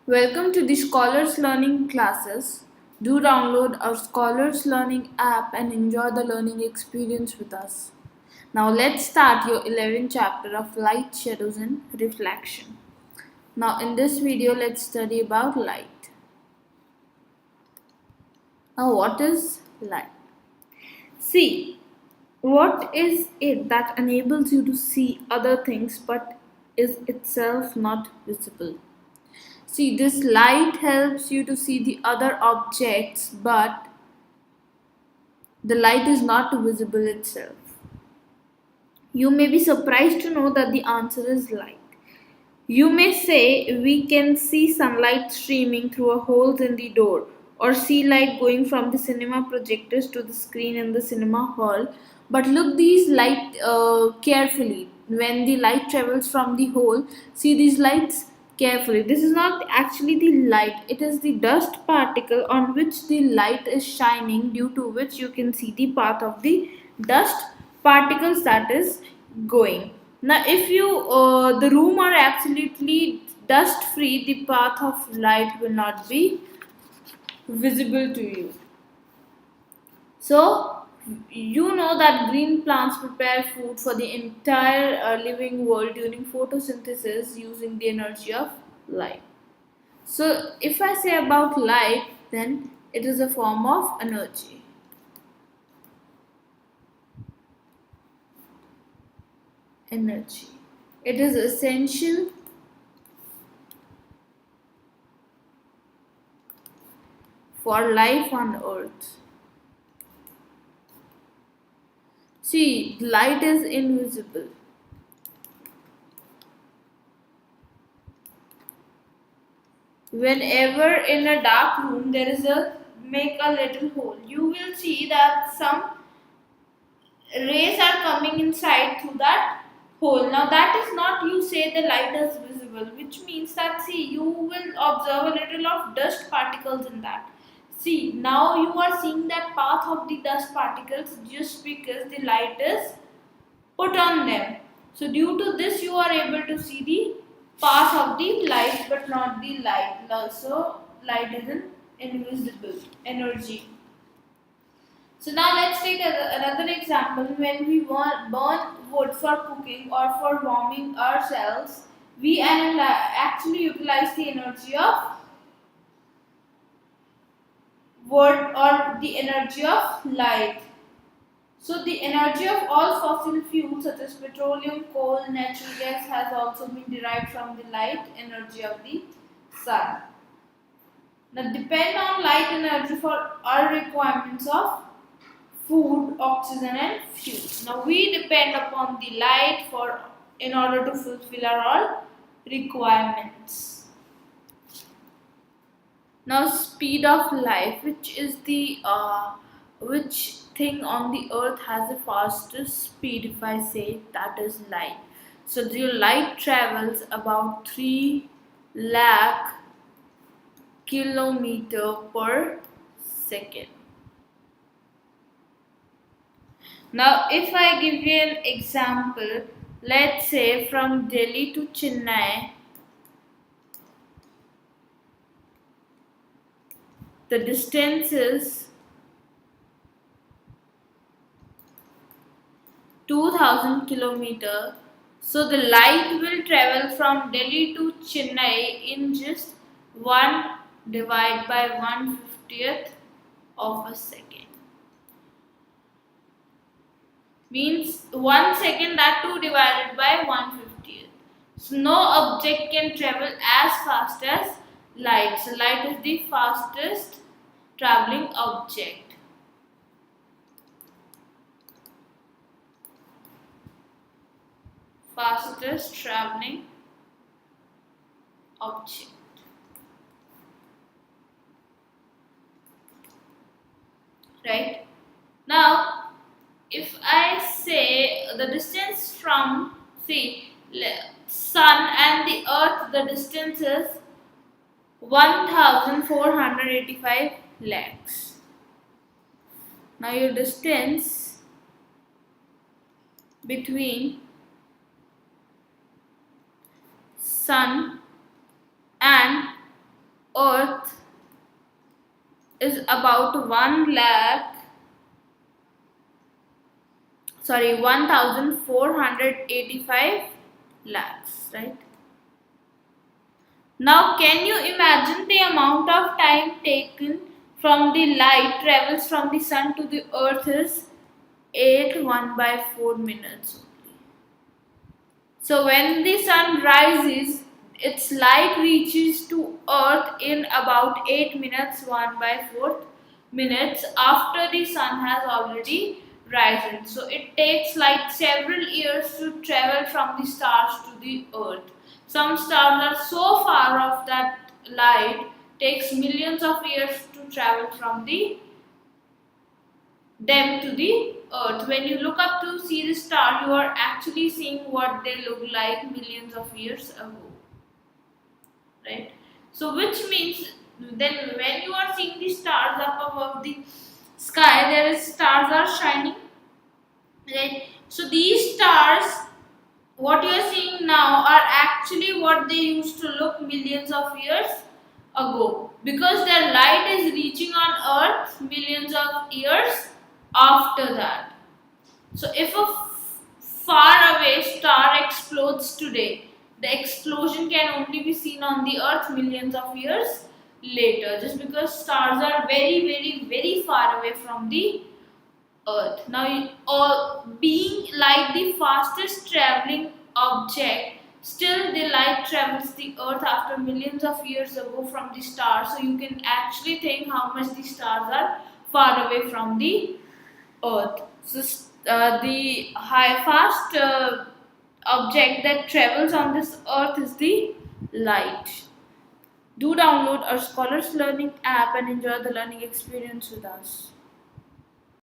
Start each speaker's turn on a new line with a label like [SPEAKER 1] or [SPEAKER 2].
[SPEAKER 1] Welcome to the Scholars Learning classes. Do download our Scholars Learning app and enjoy the learning experience with us. Now let's start your 11th chapter of Light, Shadows and Reflection. Now in this video let's study about light. Now what is light? See, what is it that enables you to see other things but is itself not visible? See, this light helps you to see the other objects, but the light is not visible itself. You may be surprised to know that the answer is light. You may say we can see sunlight streaming through a hole in the door, or see light going from the cinema projectors to the screen in the cinema hall. But look these light carefully. When the light travels from the hole, see these lights carefully. This is not actually the light, it is the dust particle on which the light is shining, due to which you can see the path of the dust particles that is going. Now if the room are absolutely dust free, the path of light will not be visible to you. So you know that green plants prepare food for the entire living world during photosynthesis using the energy of light. So if I say about light, then it is a form of energy. It is essential for life on earth. See, light is invisible. Whenever in a dark room there is make a little hole, you will see that some rays are coming inside through that hole. Now that is not, you say the light is visible, which means that, see, you will observe a little of dust particles in that. See, now you are seeing that path of the dust particles just because the light is put on them. So due to this you are able to see the path of the light but not the light. Also light is an invisible energy. So now let's take another example. When we burn wood for cooking or for warming ourselves, we actually utilize the energy of wood or the energy of light. So the energy of all fossil fuels such as petroleum, coal, natural gas has also been derived from the light energy of the sun. Now depend on light energy for our requirements of food, oxygen and fuel. Now we depend upon the light in order to fulfill our all requirements. Now speed of light, which thing on the earth has the fastest speed? If I say that is light. So the light travels about 3 lakh kilometer per second. Now if I give you an example, let's say from Delhi to Chennai, the distance is 2000 kilometers. So the light will travel from Delhi to Chennai in just 1 divided by 1/50th of a second. Means 1 second, that too divided by 1/50th. So no object can travel as fast as light. So light is the fastest traveling object. Fastest traveling object. Right? Now, if I say the distance from, see, sun and the earth, the distance is 1485 lakhs. Now your distance between sun and Earth is about 1485 lakhs, right? Now, can you imagine the amount of time taken from the light travels from the sun to the earth is 8 1 by 4 minutes only. So, when the sun rises, its light reaches to earth in about 8 minutes 1 by 4 minutes after the sun has already risen. So, it takes like several years to travel from the stars to the earth. Some stars are so far off that light takes millions of years to travel from them to the earth. When you look up to see the star, you are actually seeing what they look like millions of years ago, right? So, which means then when you are seeing the stars up above the sky, there is stars are shining, right? So, these stars, what you are seeing now, are actually what they used to look millions of years ago, because their light is reaching on earth millions of years after that. So, if a far away star explodes today, the explosion can only be seen on the earth millions of years later, just because stars are very, very, very far away from the earth. Now, being like the fastest traveling object, still the light travels the earth after millions of years ago from the stars. So, you can actually think how much the stars are far away from the earth. So, the high fast object that travels on this earth is the light. Do download our Scholars Learning app and enjoy the learning experience with us.